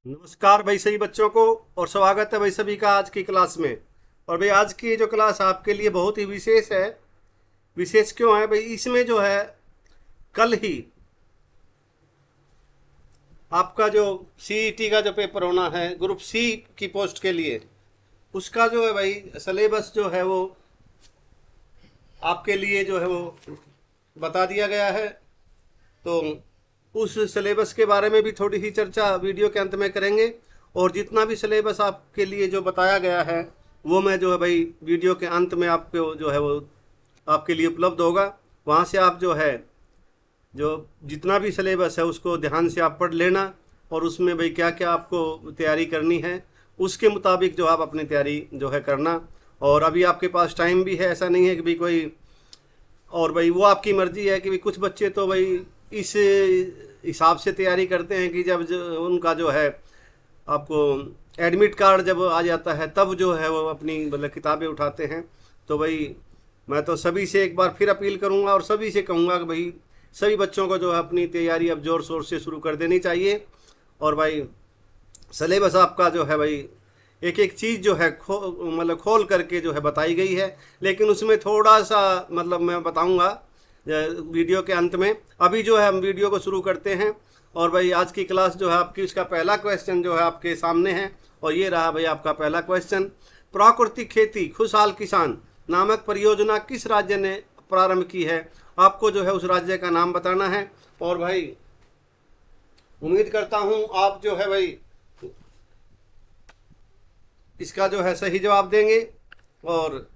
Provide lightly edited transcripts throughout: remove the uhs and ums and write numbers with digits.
नमस्कार भाई सभी बच्चों को। और स्वागत है भाई सभी का आज की क्लास में। और भाई आज की जो क्लास आपके लिए बहुत ही विशेष है। विशेष क्यों है भाई? इसमें जो है कल ही आपका जो सीईटी का जो पेपर होना है ग्रुप सी की पोस्ट के लिए, उसका जो है भाई सिलेबस जो है वो आपके लिए जो है वो बता दिया गया है। तो उस सिलेबस के बारे में भी थोड़ी सी चर्चा वीडियो के अंत में करेंगे। और जितना भी सिलेबस आपके लिए जो बताया गया है वो मैं जो है भाई वीडियो के अंत में आपको जो है वो आपके लिए उपलब्ध होगा। वहाँ से आप जो है जो जितना भी सिलेबस है उसको ध्यान से आप पढ़ लेना। और उसमें भाई क्या क्या आपको तैयारी करनी है उसके मुताबिक जो आप अपनी तैयारी जो है करना। और अभी आपके पास टाइम भी है, ऐसा नहीं है कि भाई कोई और भाई वो आपकी मर्जी है कि भाई कुछ बच्चे तो भाई इस हिसाब से तैयारी करते हैं कि जब उनका जो है आपको एडमिट कार्ड जब आ जाता है तब जो है वो अपनी मतलब किताबें उठाते हैं। तो भाई मैं तो सभी से एक बार फिर अपील करूंगा और सभी से कहूँगा कि भाई सभी बच्चों को जो है अपनी तैयारी अब ज़ोर शोर से शुरू कर देनी चाहिए। और भाई सिलेबस आपका जो है भाई एक एक चीज़ जो है मतलब खोल करके जो है बताई गई है। लेकिन उसमें थोड़ा सा मतलब मैं बताऊंगा वीडियो के अंत में। अभी जो है हम वीडियो को शुरू करते हैं। और भाई आज की क्लास जो है आपकी उसका पहला क्वेश्चन जो है आपके सामने है। और ये रहा भाई आपका पहला क्वेश्चन। प्राकृतिक खेती खुशहाल किसान नामक परियोजना किस राज्य ने प्रारंभ की है? आपको जो है उस राज्य का नाम बताना है। और भाई उम्मीद करता हूँ आप जो है भाई इसका जो है सही जवाब देंगे। और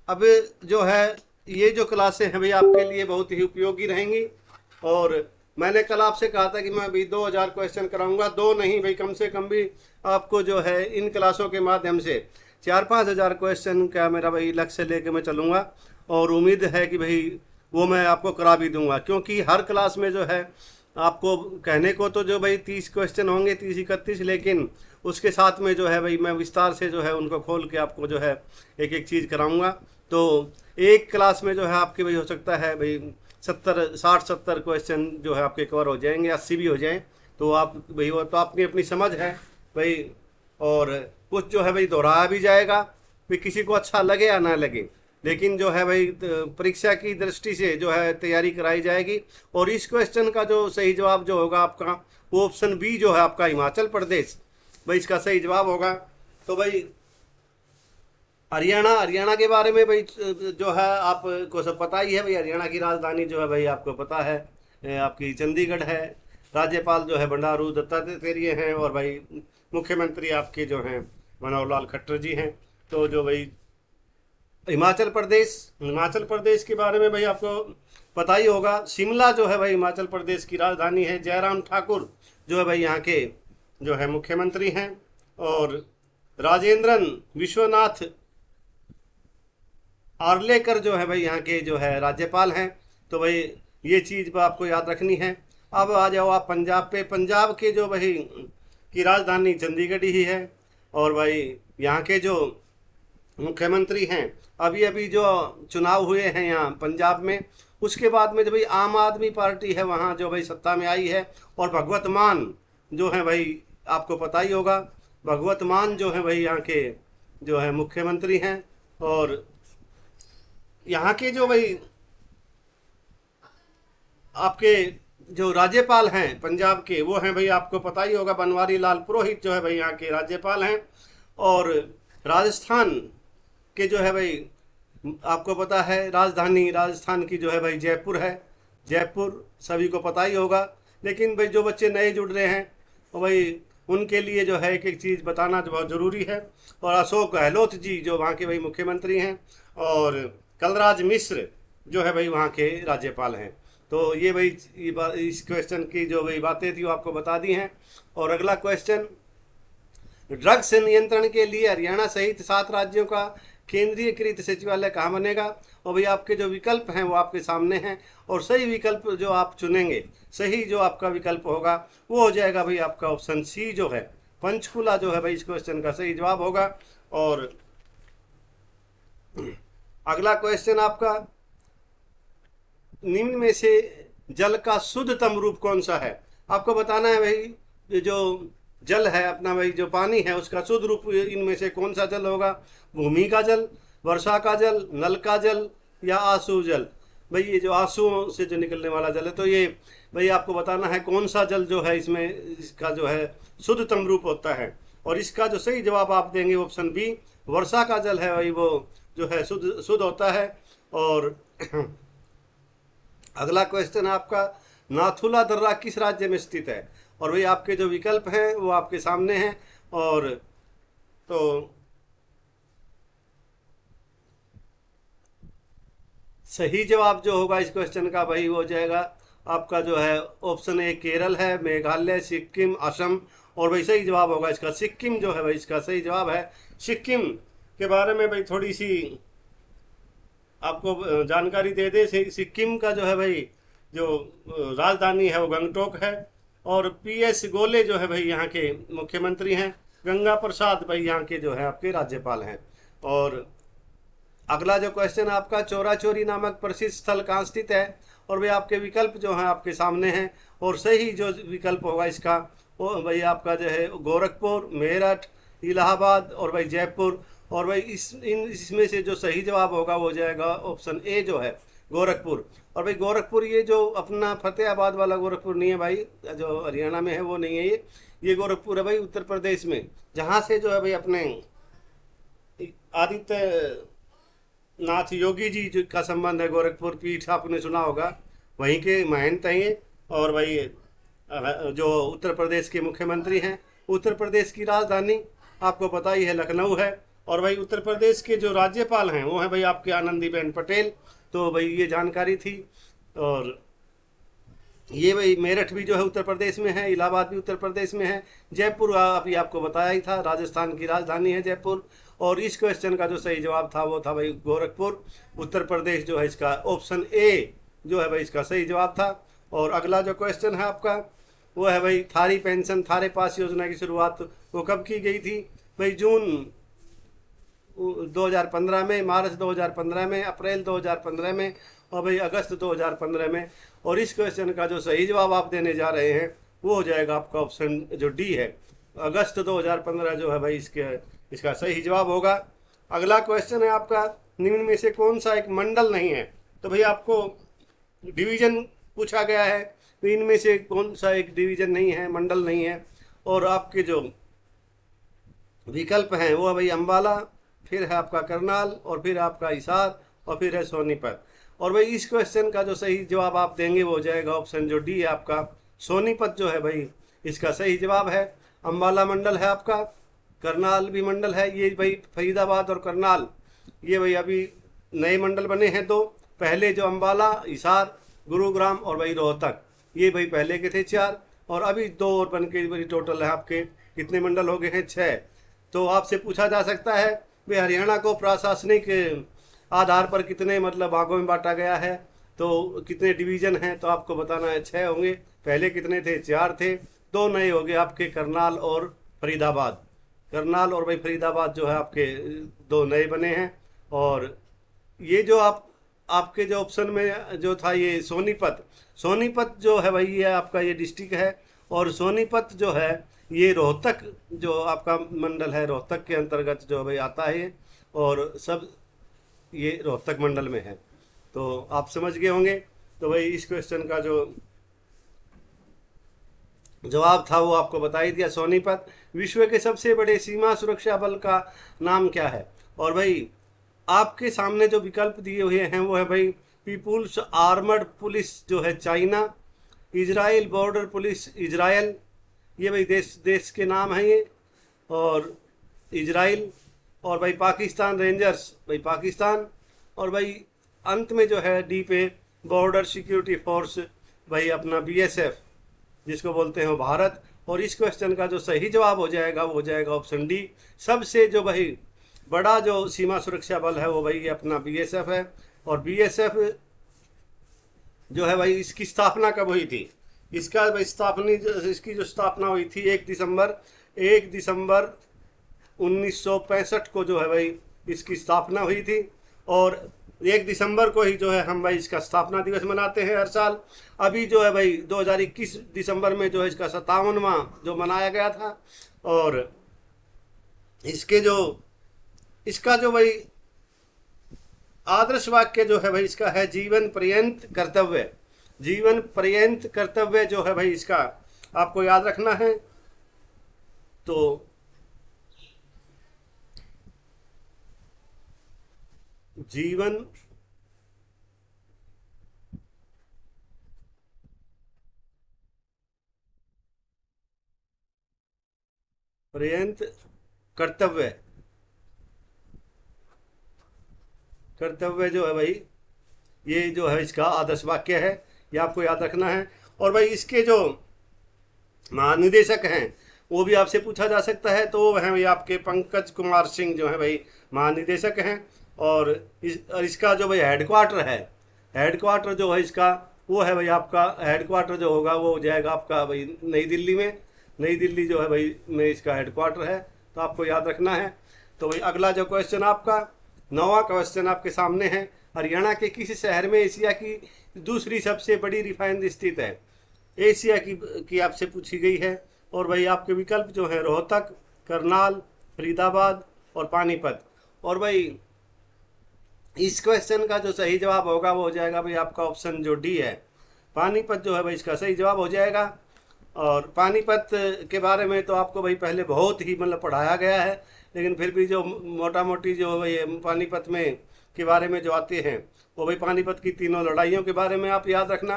अब जो है ये जो क्लासें हैं भाई आपके लिए बहुत ही उपयोगी रहेंगी। और मैंने कल आपसे कहा था कि मैं अभी 2000 क्वेश्चन कराऊंगा, दो नहीं भाई कम से कम भी आपको जो है इन क्लासों के माध्यम से 4-5 हज़ार क्वेश्चन का मेरा भाई लक्ष्य लेके मैं चलूँगा। और उम्मीद है कि भाई वो मैं आपको करा भी दूंगा, क्योंकि हर क्लास में जो है आपको कहने को तो जो भाई 30 क्वेश्चन होंगे, 30-31, लेकिन उसके साथ में जो है भाई मैं विस्तार से जो है उनको खोल के आपको जो है एक एक चीज़ कराऊंगा। तो एक क्लास में जो है आपके भाई हो सकता है भाई 60-70 क्वेश्चन जो है आपके कवर हो जाएंगे, 80 भी हो जाएं। तो आप भाई वो तो अपनी अपनी समझ है भाई। और कुछ जो है भाई दोहराया भी जाएगा, भाई किसी को अच्छा लगे या ना लगे, लेकिन जो है भाई परीक्षा की दृष्टि से जो है तैयारी कराई जाएगी। और इस क्वेश्चन का जो सही जवाब जो होगा आपका वो ऑप्शन बी जो है आपका हिमाचल प्रदेश भाई इसका सही जवाब होगा। तो भाई हरियाणा हरियाणा के बारे में भाई जो है आपको सब पता ही है भाई। हरियाणा की राजधानी जो है भाई आपको पता है आपकी चंडीगढ़ है। राज्यपाल जो है बंडारू दत्तात्रेय हैं। और भाई मुख्यमंत्री आपके जो हैं मनोहर लाल खट्टर जी हैं। तो जो भाई हिमाचल प्रदेश के बारे में भाई आपको पता ही होगा। शिमला जो है भाई हिमाचल प्रदेश की राजधानी है। जयराम ठाकुर जो है भाई यहाँ के जो है मुख्यमंत्री हैं। और राजेंद्रन विश्वनाथ आर्लेकर जो है भाई यहाँ के जो है राज्यपाल हैं। तो भाई ये चीज़ आपको याद रखनी है। अब आ जाओ आप पंजाब पे। पंजाब के जो भाई की राजधानी चंडीगढ़ ही है। और भाई यहाँ के जो मुख्यमंत्री हैं, अभी अभी जो चुनाव हुए हैं यहाँ पंजाब में, उसके बाद में जो भाई आम आदमी पार्टी है वहाँ जो भाई सत्ता में आई है। और भगवत मान जो है भाई आपको पता ही होगा, भगवत मान जो है भाई यहाँ के जो है मुख्यमंत्री हैं। और यहाँ के जो भाई आपके जो राज्यपाल हैं पंजाब के वो हैं भाई आपको पता ही होगा, बनवारी लाल पुरोहित जो है भाई यहाँ के राज्यपाल हैं। और राजस्थान के जो है भाई आपको पता है राजधानी राजस्थान की जो है भाई जयपुर है। जयपुर सभी को पता ही होगा, लेकिन भाई जो बच्चे नए जुड़ रहे हैं वो भाई उनके लिए जो है एक एक चीज़ बताना बहुत ज़रूरी है। और अशोक गहलोत जी जो वहाँ के भाई मुख्यमंत्री हैं। और कलराज मिश्र जो है भाई वहाँ के राज्यपाल हैं। तो ये भाई इस क्वेश्चन की जो भाई बातें थी वो आपको बता दी हैं। और अगला क्वेश्चन, ड्रग्स नियंत्रण के लिए हरियाणा सहित 7 राज्यों का केंद्रीयकृत सचिवालय कहाँ बनेगा? और भाई आपके जो विकल्प हैं वो आपके सामने हैं। और सही विकल्प जो आप चुनेंगे, सही जो आपका विकल्प होगा वो हो जाएगा भाई आपका ऑप्शन सी जो है पंचकुला जो है भाई इस क्वेश्चन का सही जवाब होगा। और अगला क्वेश्चन आपका, निम्न में से जल का शुद्धतम रूप कौन सा है? आपको बताना है भाई ये जो जल है अपना भाई, जो पानी है उसका शुद्ध रूप इनमें से कौन सा जल होगा? भूमि का जल, वर्षा का जल, नल का जल या आंसू जल? भाई ये जो आंसुओं से जो निकलने वाला जल है, तो ये भाई आपको बताना है कौन सा जल जो है इसमें इसका जो है शुद्धतम रूप होता है। और इसका जो सही जवाब आप देंगे ऑप्शन बी, वर्षा का जल है भाई, वो जो है शुद्ध शुद्ध होता है। और अगला क्वेश्चन है आपका, नाथुला दर्रा किस राज्य में स्थित है? और भाई आपके जो विकल्प हैं वो आपके सामने हैं। और तो सही जवाब जो होगा इस क्वेश्चन का भाई वो हो जाएगा आपका जो है ऑप्शन ए, केरल है, मेघालय, सिक्किम, असम। और भाई सही जवाब होगा इसका सिक्किम जो है भाई, इसका सही जवाब है सिक्किम। के बारे में भाई थोड़ी सी आपको जानकारी दे दे, सिक्किम का जो है भाई जो राजधानी है वो गंगटोक है। और PS गोले जो है भाई यहाँ के मुख्यमंत्री हैं। गंगा प्रसाद भाई यहाँ के जो है आपके राज्यपाल हैं। और अगला जो क्वेश्चन है आपका, चोरा चोरी नामक प्रसिद्ध स्थल कहाँ स्थित है? और भाई आपके विकल्प जो हैं आपके सामने हैं। और सही जो विकल्प होगा इसका वो भाई आपका जो है गोरखपुर, मेरठ, इलाहाबाद और भाई जयपुर। और भाई इसमें से जो सही जवाब होगा वो हो जाएगा ऑप्शन ए जो है गोरखपुर। और भाई गोरखपुर ये जो अपना फतेहाबाद वाला गोरखपुर नहीं है भाई, जो हरियाणा में है वो नहीं है ये गोरखपुर है भाई उत्तर प्रदेश में, जहाँ से जो है भाई अपने आदित्य नाथ योगी जी का संबंध है। गोरखपुर पीठ आपने सुना होगा, वहीं के महंत हैं ये। और भाई जो उत्तर प्रदेश के मुख्यमंत्री हैं। उत्तर प्रदेश की राजधानी आपको पता ही है लखनऊ है। और भाई उत्तर प्रदेश के जो राज्यपाल हैं वो हैं भाई आपके आनंदीबेन पटेल। तो भाई ये जानकारी थी। और ये भाई मेरठ भी जो है उत्तर प्रदेश में है, इलाहाबाद भी उत्तर प्रदेश में है, जयपुर अभी आपको बताया ही था, राजस्थान की राजधानी है जयपुर। और इस क्वेश्चन का जो सही जवाब था वो था भाई गोरखपुर, उत्तर प्रदेश जो है इसका ऑप्शन ए जो है भाई इसका सही जवाब था। और अगला जो क्वेश्चन है आपका वो है भाई, थारी पेंशन थारे पास योजना की शुरुआत वो कब की गई थी? भाई जून 2015 में, मार्च 2015 में, अप्रैल 2015 में और भाई अगस्त 2015 में। और इस क्वेश्चन का जो सही जवाब आप देने जा रहे हैं वो हो जाएगा आपका ऑप्शन जो डी है, अगस्त 2015 जो है भाई इसका सही जवाब होगा। अगला क्वेश्चन है आपका, निम्न में से कौन सा एक मंडल नहीं है? तो भाई आपको डिवीजन पूछा गया है, तो इनमें से कौन सा एक डिवीजन नहीं है, मंडल नहीं है। और आपके जो विकल्प हैं वो है भाई अम्बाला, फिर है आपका करनाल और फिर आपका हिसार और फिर है सोनीपत। और भाई इस क्वेश्चन का जो सही जवाब आप देंगे वो हो जाएगा ऑप्शन जो डी है आपका सोनीपत जो है भाई इसका सही जवाब है। अम्बाला मंडल है आपका, करनाल भी मंडल है। ये भाई फरीदाबाद और करनाल ये भाई अभी नए मंडल बने हैं। तो पहले जो अम्बाला, हिसार, गुरुग्राम और भाई रोहतक ये भाई पहले के थे 4 और अभी 2 और बन के भाई टोटल है आपके कितने मंडल हो गए हैं? 6। तो आपसे पूछा जा सकता है भाई हरियाणा को प्रशासनिक आधार पर कितने मतलब भागों में बांटा गया है, तो कितने डिवीज़न हैं? तो आपको बताना है 6 होंगे। पहले कितने थे? 4 थे। 2 नए हो गए आपके करनाल और फरीदाबाद। करनाल और भाई फरीदाबाद जो है आपके 2 नए बने हैं। और ये जो आपके जो ऑप्शन में जो था ये सोनीपत जो है भाई ये आपका ये डिस्ट्रिक्ट है। और सोनीपत जो है ये रोहतक जो आपका मंडल है, रोहतक के अंतर्गत जो भाई आता है और सब ये रोहतक मंडल में है। तो आप समझ गए होंगे। तो भाई इस क्वेश्चन का जो जवाब था वो आपको बता ही दिया, सोनीपत। विश्व के सबसे बड़े सीमा सुरक्षा बल का नाम क्या है? और भाई आपके सामने जो विकल्प दिए हुए हैं वो है भाई पीपुल्स आर्मर्ड पुलिस जो है China, Israel border police Israel, ये भाई देश के नाम हैं ये, और इजराइल। और भाई पाकिस्तान रेंजर्स भाई पाकिस्तान। और भाई अंत में जो है डी पे बॉर्डर सिक्योरिटी फोर्स भाई अपना BSF जिसको बोलते हैं भारत। और इस क्वेश्चन का जो सही जवाब हो जाएगा वो हो जाएगा ऑप्शन डी, सबसे जो भाई बड़ा जो सीमा सुरक्षा बल है वो भाई अपना BSF है। और BSF जो है भाई इसकी स्थापना कब हुई थी? इसकी जो स्थापना हुई थी 1 दिसंबर 1965 को जो है भाई इसकी स्थापना हुई थी। और 1 दिसंबर को ही जो है हम भाई इसका स्थापना दिवस मनाते हैं हर साल। अभी जो है भाई 2021 दिसंबर में जो है इसका 57वां जो मनाया गया था। और इसका जो भाई आदर्श वाक्य जो है भाई इसका है जीवन पर्यंत कर्तव्य। जीवन पर्यंत कर्तव्य जो है भाई इसका आपको याद रखना है। तो जीवन पर्यंत कर्तव्य, कर्तव्य जो है भाई ये जो है इसका आदर्श वाक्य है, ये आपको याद रखना है। और भाई इसके जो महानिदेशक हैं वो भी आपसे पूछा जा सकता है, तो वो हैं भाई आपके पंकज कुमार सिंह जो है भाई महानिदेशक हैं। और इसका जो भाई हेडक्वार्टर है, हेडक्वार्टर जो है इसका वो है भाई आपका हेडक्वार्टर जो होगा वो हो जाएगा आपका भाई नई दिल्ली में। नई दिल्ली जो है भाई में इसका हेडक्वार्टर है, तो आपको याद रखना है। तो भाई अगला जो क्वेश्चन आपका 9वां क्वेश्चन आपके सामने है, हरियाणा के किस शहर में एशिया की दूसरी सबसे बड़ी रिफाइनरी स्थित है? एशिया की आपसे पूछी गई है। और भाई आपके विकल्प जो है रोहतक, करनाल, फरीदाबाद और पानीपत। और भाई इस क्वेश्चन का जो सही जवाब होगा वो हो जाएगा भाई आपका ऑप्शन जो डी है, पानीपत जो है भाई इसका सही जवाब हो जाएगा। और पानीपत के बारे में तो आपको भाई पहले बहुत ही मतलब पढ़ाया गया है, लेकिन फिर भी जो मोटा मोटी जो भाई पानीपत में के बारे में जो आते हैं वो भाई पानीपत की तीनों लड़ाइयों के बारे में आप याद रखना।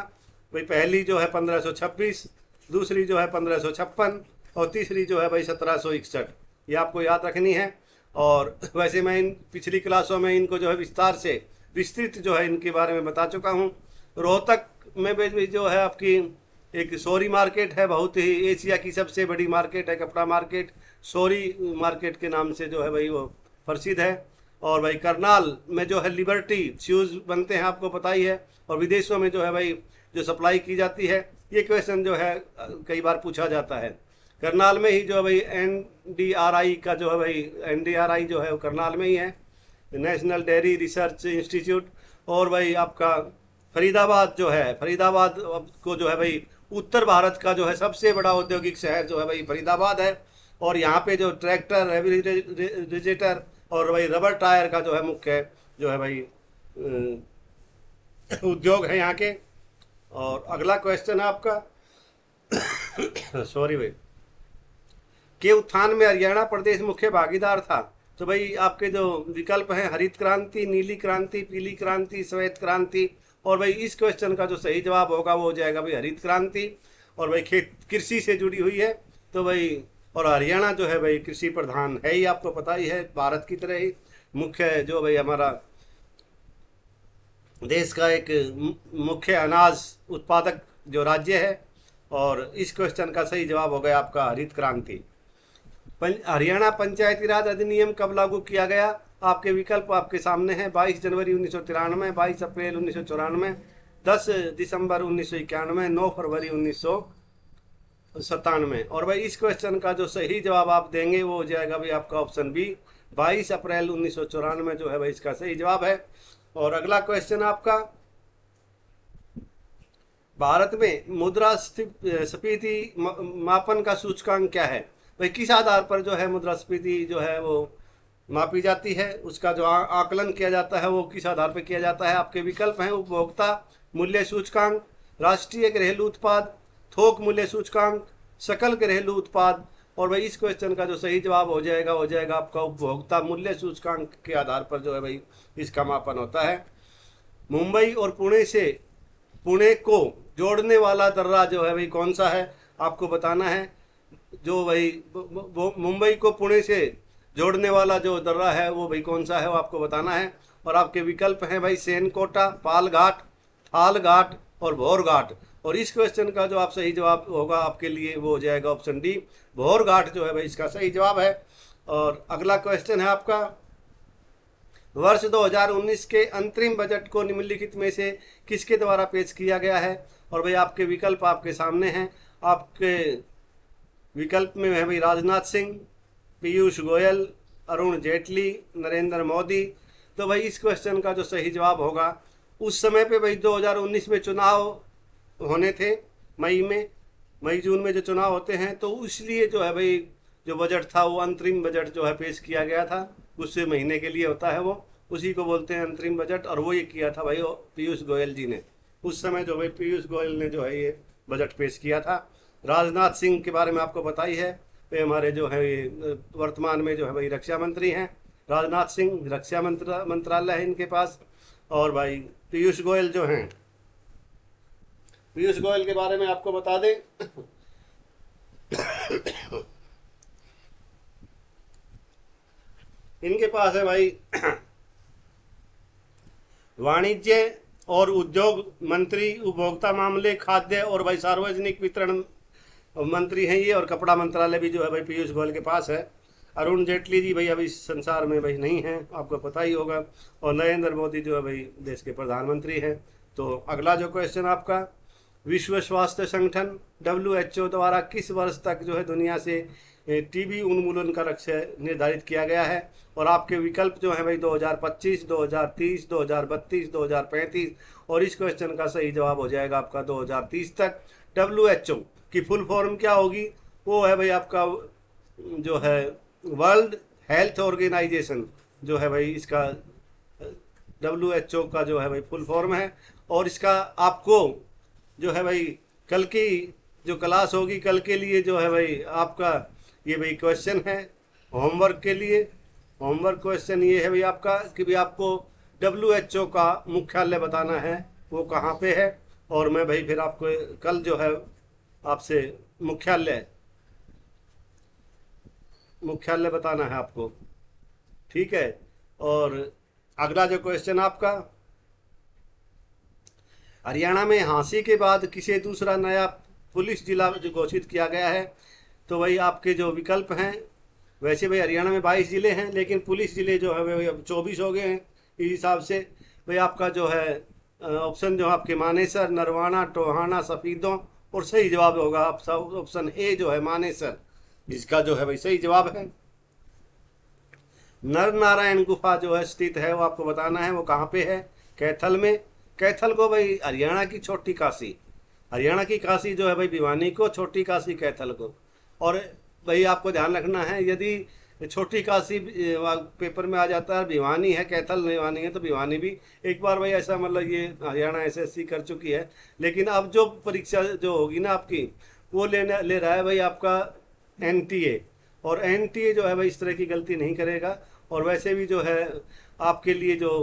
भाई पहली जो है 1526, दूसरी जो है 1556 और तीसरी जो है भाई 1761, ये आपको याद रखनी है। और वैसे मैं इन पिछली क्लासों में इनको जो है विस्तार से विस्तृत जो है इनके बारे में बता चुका हूँ। रोहतक में भी जो है आपकी एक सोरी मार्केट है, बहुत ही एशिया की सबसे बड़ी मार्केट है, कपड़ा मार्केट सोरी मार्केट के नाम से जो है भाई वो प्रसिद्ध है। और भाई करनाल में जो है लिबर्टी शूज़ बनते हैं, आपको पता ही है, और विदेशों में जो है भाई जो सप्लाई की जाती है। ये क्वेश्चन जो है कई बार पूछा जाता है। करनाल में ही जो है भाई NDRI का जो है भाई NDRI जो है वो करनाल में ही है, नेशनल डेयरी रिसर्च इंस्टीट्यूट। और भाई आपका फरीदाबाद जो है, फरीदाबाद को जो है भाई उत्तर भारत का जो है सबसे बड़ा औद्योगिक शहर जो है भाई फरीदाबाद है। और यहाँ पे जो ट्रैक्टर, रेफ्रिजरेटर और भाई रबर टायर का जो है मुख्य जो है भाई उद्योग है यहाँ के। और अगला क्वेश्चन है आपका सॉरी भाई, के उत्थान में हरियाणा प्रदेश मुख्य भागीदार था? तो भाई आपके जो विकल्प हैं हरित क्रांति, नीली क्रांति, पीली क्रांति, श्वेत क्रांति। और भाई इस क्वेश्चन का जो सही जवाब होगा वो हो जाएगा भाई हरित क्रांति। और भाई कृषि से जुड़ी हुई है, तो भाई और हरियाणा जो है भाई कृषि प्रधान है ही, आपको पता ही है, भारत की तरह ही मुख्य जो भाई हमारा देश का एक मुख्य अनाज उत्पादक जो राज्य है। और इस क्वेश्चन का सही जवाब हो गया आपका हरित क्रांति। हरियाणा पंचायती राज अधिनियम कब लागू किया गया? आपके विकल्प आपके सामने हैं, 22 जनवरी 1993, 22 अप्रैल 1994, 10 दिसंबर 1991, 9 फरवरी 1997। और भाई इस क्वेश्चन का जो सही जवाब आप देंगे वो हो जाएगा भाई आपका ऑप्शन बी, 22 अप्रैल 1994 जो है भाई इसका सही जवाब है। और अगला क्वेश्चन आपका, भारत में मुद्रास्फीति मापन का सूचकांक क्या है? भाई किस आधार पर जो है मुद्रास्फीति जो है वो मापी जाती है, उसका जो आकलन किया जाता है वो किस आधार पर किया जाता है? आपके विकल्प हैं उपभोक्ता मूल्य सूचकांक, राष्ट्रीय घरेलू उत्पाद, थोक मूल्य सूचकांक, सकल घरेलू उत्पाद। और भाई इस क्वेश्चन का जो सही जवाब हो जाएगा आपका उपभोक्ता मूल्य सूचकांक के आधार पर जो है भाई इसका मापन होता है। मुंबई और पुणे को जोड़ने वाला दर्रा जो है भाई कौन सा है? आपको बताना है। जो भाई मुंबई को पुणे से जोड़ने वाला जो दर्रा है वो भाई कौन सा है वो आपको बताना है। और आपके विकल्प हैं भाई सेनकोटा, पालघाट, थालघाट और भोरघाट। और इस क्वेश्चन का जो आप सही जवाब होगा आपके लिए वो हो जाएगा ऑप्शन डी, भोरघाट जो है भाई इसका सही जवाब है। और अगला क्वेश्चन है आपका, वर्ष 2019 के अंतरिम बजट को निम्नलिखित में से किसके द्वारा पेश किया गया है? और भाई आपके विकल्प आपके सामने हैं। आपके विकल्प में है भाई राजनाथ सिंह, पीयूष गोयल, अरुण जेटली, नरेंद्र मोदी, तो भाई इस क्वेश्चन का जो सही जवाब होगा, उस समय पे भाई 2019 में चुनाव होने थे, मई जून में जो चुनाव होते हैं, तो इसलिए जो है भाई जो बजट था वो अंतरिम बजट जो है पेश किया गया था। कुछ महीने के लिए होता है वो, उसी को बोलते हैं अंतरिम बजट। और वो ये किया था भाई पीयूष गोयल जी ने। उस समय जो भाई पीयूष गोयल ने जो है ये बजट पेश किया था। राजनाथ सिंह के बारे में आपको बताई है, वे हमारे जो है ये वर्तमान में जो है भाई रक्षा मंत्री हैं। राजनाथ सिंह रक्षा मंत्रालय है इनके पास। और भाई पीयूष गोयल जो हैं, पीयूष गोयल के बारे में आपको बता दें इनके पास है भाई वाणिज्य और उद्योग मंत्री, उपभोक्ता मामले, खाद्य और भाई सार्वजनिक वितरण मंत्री हैं ये। और कपड़ा मंत्रालय भी जो है भाई पीयूष गोयल के पास है। अरुण जेटली जी भाई अभी इस संसार में भाई नहीं हैं, आपको पता ही होगा। और नरेंद्र मोदी जो है भाई देश के प्रधानमंत्री हैं। तो अगला जो क्वेश्चन आपका, विश्व स्वास्थ्य संगठन WHO द्वारा किस वर्ष तक जो है दुनिया से टीबी उन्मूलन का लक्ष्य निर्धारित किया गया है? और आपके विकल्प जो है भाई 2025, 2030, 2032, 2035। और इस क्वेश्चन का सही जवाब हो जाएगा आपका 2030 तक। WHO की फुल फॉर्म क्या होगी? वो है भाई आपका जो है वर्ल्ड हेल्थ ऑर्गेनाइजेशन जो है भाई, इसका WHO का जो है भाई फुल फॉर्म है। और इसका आपको जो है भाई कल की जो क्लास होगी, कल के लिए जो है भाई आपका ये भाई क्वेश्चन है होमवर्क के लिए। होमवर्क क्वेश्चन ये है भाई आपका कि भाई आपको WHO का मुख्यालय बताना है, वो कहाँ पे है। और मैं भाई फिर आपको कल जो है आपसे मुख्यालय बताना है आपको, ठीक है। और अगला जो क्वेश्चन आपका, हरियाणा में हांसी के बाद किसे दूसरा नया पुलिस जिला जो घोषित किया गया है? तो भाई आपके जो विकल्प हैं, वैसे भाई हरियाणा में 22 जिले हैं, लेकिन पुलिस जिले जो है भाई अब 24 हो गए हैं। इस हिसाब से भाई आपका जो है ऑप्शन जो आपके मानेसर, नरवाना, टोहाना, सफीदों। और सही जवाब होगा आपका ऑप्शन ए जो है मानेसर, जिसका जो है भाई सही जवाब है। नर नारायण गुफा जो है स्थित है, वो आपको बताना है वो कहाँ पे है? कैथल में। कैथल को भाई हरियाणा की छोटी काशी, हरियाणा की काशी जो है भाई भिवानी को, छोटी काशी कैथल को। और भाई आपको ध्यान रखना है, यदि छोटी काशी पेपर में आ जाता है, भिवानी है, कैथल भिवानी है, तो भिवानी भी एक बार भाई ऐसा मतलब ये हरियाणा SSC कर चुकी है। लेकिन अब जो परीक्षा जो होगी ना आपकी, वो ले रहा है भाई आपका NTA। और NTA जो है भाई इस तरह की गलती नहीं करेगा। और वैसे भी जो है आपके लिए जो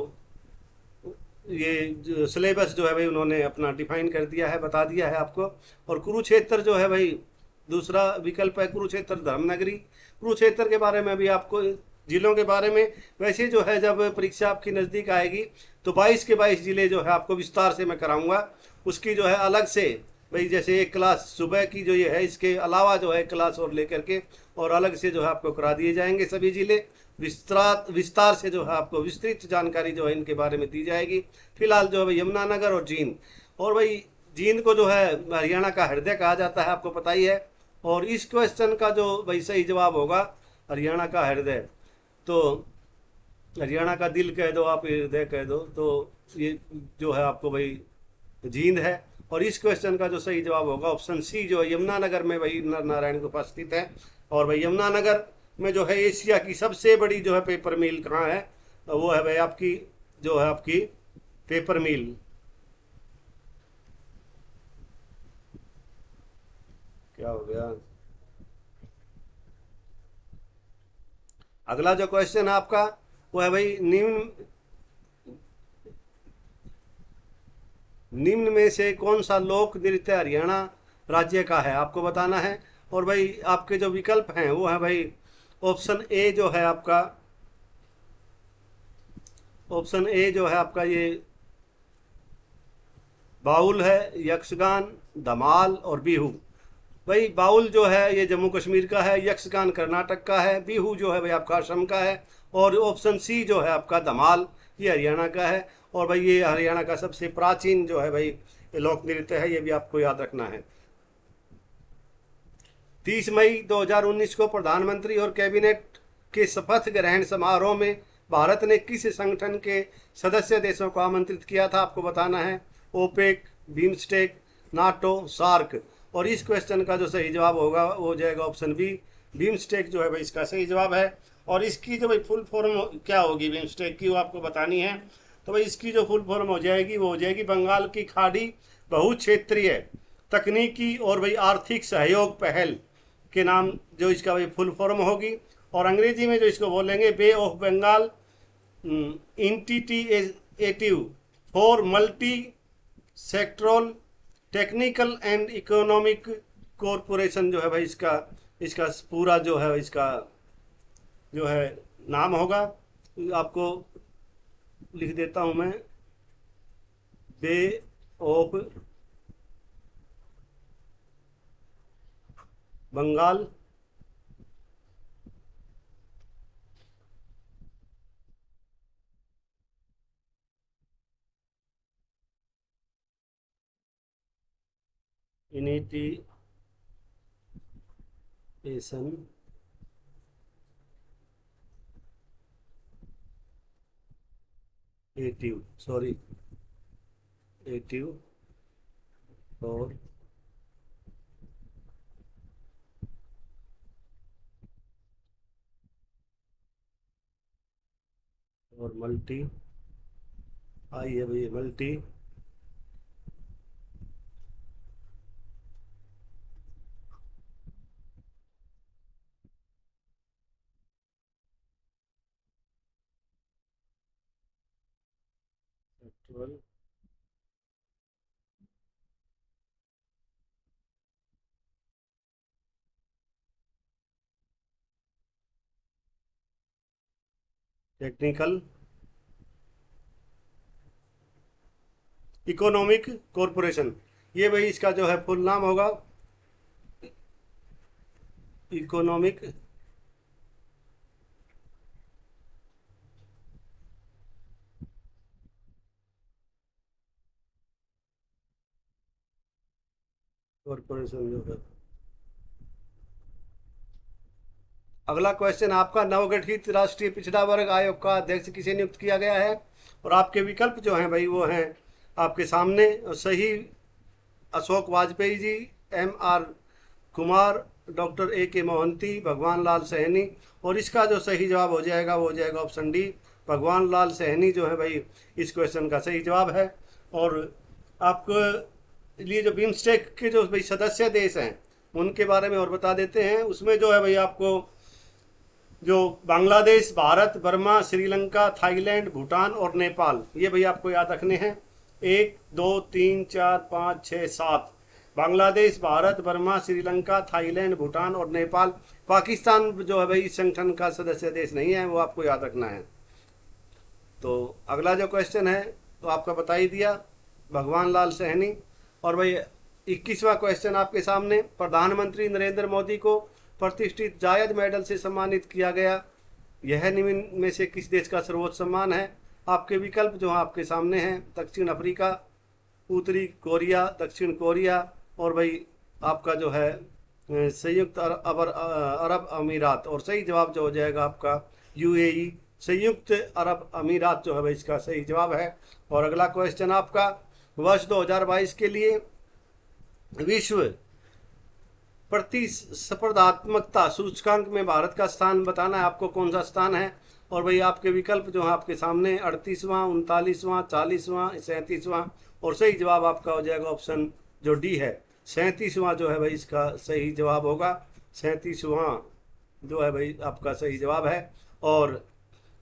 ये सिलेबस जो है भाई उन्होंने अपना डिफाइन कर दिया है, बता दिया है आपको। और कुरुक्षेत्र जो है भाई दूसरा विकल्प है, कुरुक्षेत्र धर्मनगरी। कुरुक्षेत्र के बारे में भी आपको जिलों के बारे में वैसे जो है जब परीक्षा आपकी नज़दीक आएगी तो 22 के 22 जिले जो है आपको विस्तार से मैं कराऊंगा। उसकी जो है अलग से भाई जैसे एक क्लास सुबह की जो ये है, इसके अलावा जो है क्लास और लेकर के और अलग से जो है आपको करा दिए जाएंगे सभी जिले। विस्तार से जो है आपको विस्तृत जानकारी जो है इनके बारे में दी जाएगी। फिलहाल जो है भाई यमुनानगर और जींद। और भाई जींद को जो है हरियाणा का हृदय कहा जाता है, आपको पता ही है। और इस क्वेश्चन का जो भाई सही जवाब होगा हरियाणा का हृदय, तो हरियाणा का दिल कह दो आप, हृदय कह दो, तो ये जो है आपको भाई जींद है। और इस क्वेश्चन का जो सही जवाब होगा ऑप्शन सी जो है यमुनानगर में भाई नर नारायण गुफा स्थित है। और भाई यमुनानगर में जो है एशिया की सबसे बड़ी जो है पेपर मिल कहाँ है? वो है भाई आपकी जो है आपकी पेपर मिल। क्या हो गया? अगला जो क्वेश्चन है आपका वो है भाई निम्न में से कौन सा लोक नृत्य हरियाणा राज्य का है? आपको बताना है। और भाई आपके जो विकल्प हैं वो है भाई ऑप्शन ए जो है आपका, ऑप्शन ए जो है आपका ये बाउल है, यक्षगान, धमाल और बिहू। भाई बाउल जो है ये जम्मू कश्मीर का है, यक्षगान कर्नाटक का है, बिहू जो है भाई आपका असम का है। और ऑप्शन सी जो है आपका धमाल, ये हरियाणा का है। और भाई ये हरियाणा का सबसे प्राचीन जो है भाई लोक नृत्य है, ये भी आपको याद रखना है। 30 मई 2019 को प्रधानमंत्री और कैबिनेट के शपथ ग्रहण समारोह में भारत ने किस संगठन के सदस्य देशों को आमंत्रित किया था? आपको बताना है। OPEC, BIMSTEC, NATO, SAARC. और इस क्वेश्चन का जो सही जवाब होगा वो हो जाएगा ऑप्शन बी, बिम्स्टेक जो है भाई इसका सही जवाब है। और इसकी जो भाई फुल फॉर्म क्या होगी बिम्स्टेक की, वो आपको बतानी है। तो भाई इसकी जो फुल फॉर्म हो जाएगी वो हो जाएगी बंगाल की खाड़ी बहुक्षेत्रीय तकनीकी और भाई आर्थिक सहयोग पहल के नाम जो इसका भाई फुल फॉर्म होगी। और अंग्रेजी में जो इसको बोलेंगे Bay of Bengal initiative for multi sectoral technical and economic corporation जो है भाई इसका इसका पूरा जो है इसका जो है नाम होगा। आपको लिख देता हूं मैं, बे ऑफ बंगाल इनिटिएशन एटिव सॉरी एटिव और मल्टी आई है भाई multi sectoral technical economic corporation, ये भाई इसका जो है फुल नाम होगा इकोनॉमिक कॉरपोरेशन जो है। अगला क्वेश्चन आपका, नवगठित राष्ट्रीय पिछड़ा वर्ग आयोग का अध्यक्ष किसे नियुक्त किया गया है? और आपके विकल्प जो हैं भाई वो हैं आपके सामने। सही Ashok Vajpayee ji, M R Kumar, doctor A K Mohanty, भगवान लाल सैनी। और इसका जो सही जवाब हो जाएगा वो हो जाएगा ऑप्शन डी, भगवान लाल सैनी जो है भाई इस क्वेश्चन का सही जवाब है। और आपको लिए जो बिम्स्टेक के जो भाई सदस्य देश हैं उनके बारे में और बता देते हैं। उसमें जो है भाई आपको जो बांग्लादेश, भारत, बर्मा, श्रीलंका, थाईलैंड, भूटान और नेपाल, ये भाई आपको याद रखने हैं। 1 2 3 4 5 6 7 बांग्लादेश, भारत, बर्मा, श्रीलंका, थाईलैंड, भूटान और नेपाल। पाकिस्तान जो है भाई इस संगठन का सदस्य देश नहीं है, वो आपको याद रखना है। तो अगला जो क्वेश्चन है तो आपका बता ही दिया, भगवान लाल सैनी। और भाई 21वां क्वेश्चन आपके सामने, प्रधानमंत्री नरेंद्र मोदी को प्रतिष्ठित जायद मेडल से सम्मानित किया गया, यह निम्न में से किस देश का सर्वोच्च सम्मान है? आपके विकल्प जो आपके सामने हैं, दक्षिण अफ्रीका, उत्तरी कोरिया, दक्षिण कोरिया और भाई आपका जो है संयुक्त अरब अमीरात। और सही जवाब जो हो जाएगा आपका यूएई, संयुक्त अरब अमीरात जो है भाई इसका सही जवाब है। और अगला क्वेश्चन आपका, वर्ष 2022 के लिए विश्व प्रतिस्पर्धात्मकता सूचकांक में भारत का स्थान बताना है, आपको कौन सा स्थान है। और भाई आपके विकल्प जो है आपके सामने 38वां, 39वां, 40वां, 37वां। और सही जवाब आपका हो जाएगा ऑप्शन जो डी है, 37वां जो है भाई इसका सही जवाब होगा। 37वां जो है भाई आपका सही जवाब है। और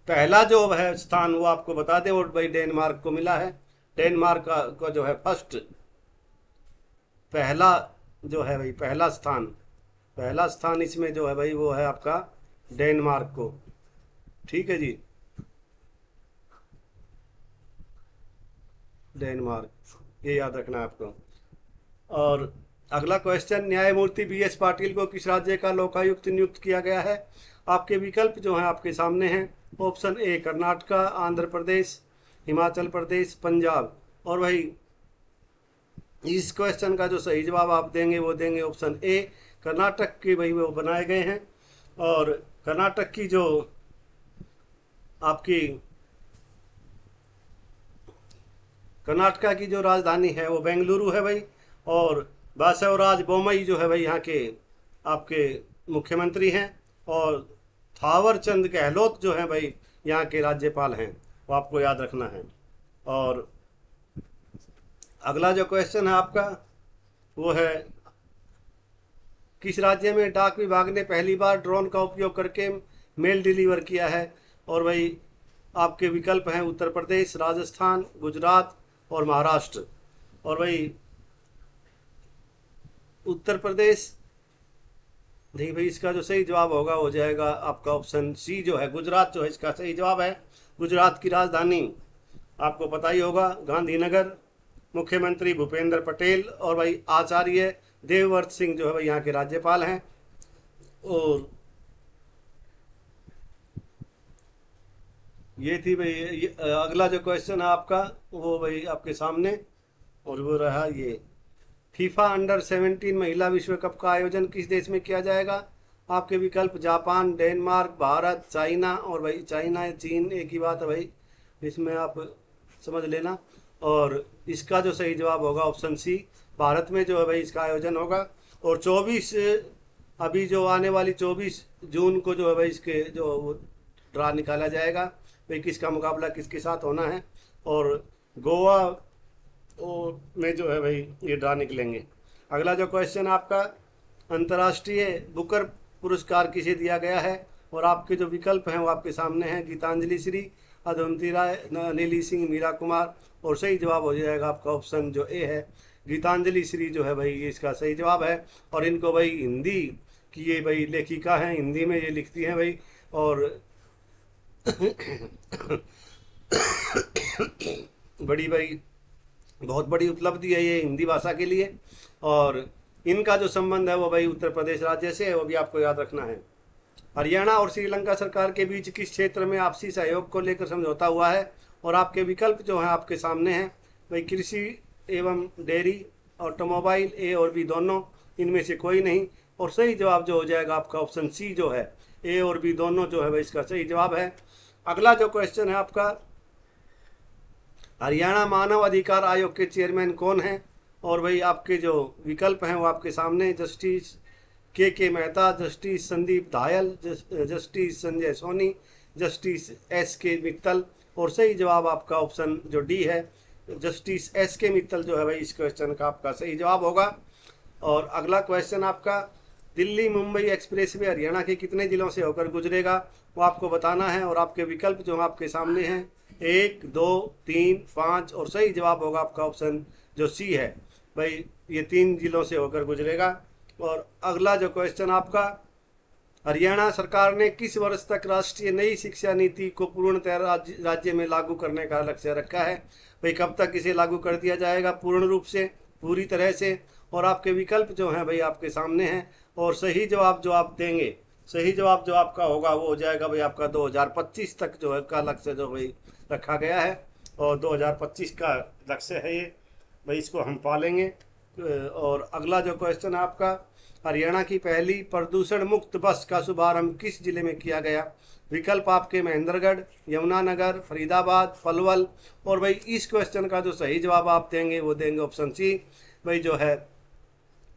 पहला जो है स्थान वो आपको बता दें, और भाई डेनमार्क को मिला है। डेनमार्क का जो है फर्स्ट पहला जो है भाई पहला स्थान इसमें जो है भाई वो है आपका डेनमार्क को। ठीक है जी, डेनमार्क, ये याद रखना है आपको। और अगला क्वेश्चन, न्यायमूर्ति BS पाटिल को किस राज्य का लोकायुक्त नियुक्त किया गया है? आपके विकल्प जो हैं आपके सामने हैं। Option A Karnataka, Andhra Pradesh, Himachal Pradesh, Punjab. और भाई इस क्वेश्चन का जो सही जवाब आप देंगे वो देंगे ऑप्शन ए, कर्नाटक के भाई वो बनाए गए हैं। और कर्नाटक की जो आपकी कर्नाटका की जो राजधानी है वो बेंगलुरु है भाई, और बासवराज बोम्मई जो है भाई यहाँ के आपके मुख्यमंत्री हैं, और थावर चंद गहलोत जो हैं भाई यहाँ के राज्यपाल हैं, वो आपको याद रखना है। और अगला जो क्वेश्चन है आपका वो है, किस राज्य में डाक विभाग ने पहली बार ड्रोन का उपयोग करके मेल डिलीवर किया है? और भाई आपके विकल्प हैं उत्तर प्रदेश, राजस्थान, गुजरात और महाराष्ट्र। और भाई उत्तर प्रदेश नहीं भाई, इसका जो सही जवाब होगा हो जाएगा आपका ऑप्शन सी जो है, गुजरात जो है इसका सही जवाब है। गुजरात की राजधानी आपको पता ही होगा गांधीनगर, मुख्यमंत्री भूपेंद्र पटेल, और भाई आचार्य देवव्रत सिंह जो है भाई यहाँ के राज्यपाल हैं। और ये थी भाई अगला जो क्वेश्चन है आपका वो भाई आपके सामने, और वो रहा ये, फीफा अंडर 17 महिला विश्व कप का आयोजन किस देश में किया जाएगा? आपके विकल्प जापान, डेनमार्क, भारत, चाइना। और भाई चाइना चीन एक ही बात है भाई, इसमें आप समझ लेना। और इसका जो सही जवाब होगा ऑप्शन सी, भारत में जो है भाई इसका आयोजन होगा। और 24 अभी जो आने वाली 24 जून को जो है भाई इसके जो ड्रा निकाला जाएगा भाई, किसका मुकाबला किसके साथ होना है, और गोवा में जो है भाई ये ड्रा निकलेंगे। अगला जो क्वेश्चन आपका, अंतर्राष्ट्रीय बुकर पुरस्कार किसे दिया गया है? और आपके जो विकल्प हैं वो आपके सामने हैं, गीतांजलि श्री, अधुमती राय, नीली सिंह, मीरा कुमार। और सही जवाब हो जाएगा आपका ऑप्शन जो ए है, गीतांजलि श्री जो है भाई ये इसका सही जवाब है। और इनको भाई हिंदी की ये भाई लेखिका हैं, हिंदी में ये लिखती हैं भाई, और बड़ी भाई बहुत बड़ी उपलब्धि है ये हिंदी भाषा के लिए। और इनका जो संबंध है वो भाई उत्तर प्रदेश राज्य से है, वो भी आपको याद रखना है। हरियाणा और श्रीलंका सरकार के बीच किस क्षेत्र में आपसी सहयोग को लेकर समझौता हुआ है? और आपके विकल्प जो हैं आपके सामने हैं भाई, कृषि एवं डेयरी, ऑटोमोबाइल, ए और बी दोनों, इनमें से कोई नहीं। और सही जवाब जो हो जाएगा आपका ऑप्शन सी जो है, ए और बी दोनों जो है भाई इसका सही जवाब है। अगला जो क्वेश्चन है आपका, हरियाणा मानव अधिकार आयोग के चेयरमैन कौन हैं? और भाई आपके जो विकल्प हैं वो आपके सामने, जस्टिस के Mehta, justice Sandeep धायल, justice Sanjay Soni, justice के मित्तल। और सही जवाब आपका ऑप्शन जो डी है, जस्टिस के मित्तल जो है भाई इस क्वेश्चन का आपका सही जवाब होगा। और अगला क्वेश्चन आपका, दिल्ली मुंबई एक्सप्रेसवे हरियाणा के कितने जिलों से होकर गुजरेगा? वो आपको बताना है। और आपके विकल्प जो आपके सामने हैं 1, 2, 3, 5। और सही जवाब होगा आपका ऑप्शन जो सी है भाई, ये 3 जिलों से होकर गुजरेगा। और अगला जो क्वेश्चन आपका, हरियाणा सरकार ने किस वर्ष तक राष्ट्रीय नई शिक्षा नीति को पूर्णतः राज्य में लागू करने का लक्ष्य रखा है? भाई कब तक इसे लागू कर दिया जाएगा पूर्ण रूप से, पूरी तरह से? और आपके विकल्प जो हैं भाई आपके सामने हैं। और सही जवाब जो आप देंगे, सही जवाब जो आपका होगा वो हो जाएगा भाई आपका 2025 तक जो है का लक्ष्य जो भाई रखा गया है। और 2025 का लक्ष्य है ये भाई, इसको हम पालेंगे। और अगला जो क्वेश्चन है आपका, हरियाणा की पहली प्रदूषण मुक्त बस का शुभारंभ किस जिले में किया गया? विकल्प आपके महेंद्रगढ़, यमुनानगर, फरीदाबाद, पलवल। और भाई इस क्वेश्चन का जो सही जवाब आप देंगे वो देंगे ऑप्शन सी भाई, जो है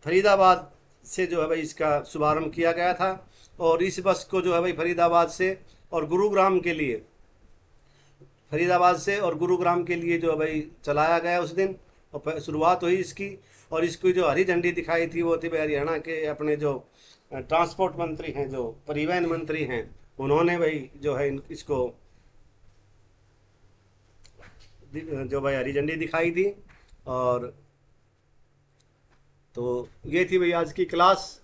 फरीदाबाद से जो है भाई इसका शुभारंभ किया गया था। और इस बस को जो है भाई फरीदाबाद से और गुरुग्राम के लिए, फरीदाबाद से और गुरुग्राम के लिए जो है भाई चलाया गया उस दिन, और शुरुआत हुई इसकी। और इसकी जो हरी झंडी दिखाई थी वो थी भाई हरियाणा के अपने जो ट्रांसपोर्ट मंत्री हैं, जो परिवहन मंत्री हैं, उन्होंने भाई जो है इसको जो भाई हरी झंडी दिखाई थी। और तो ये थी भाई आज की क्लास।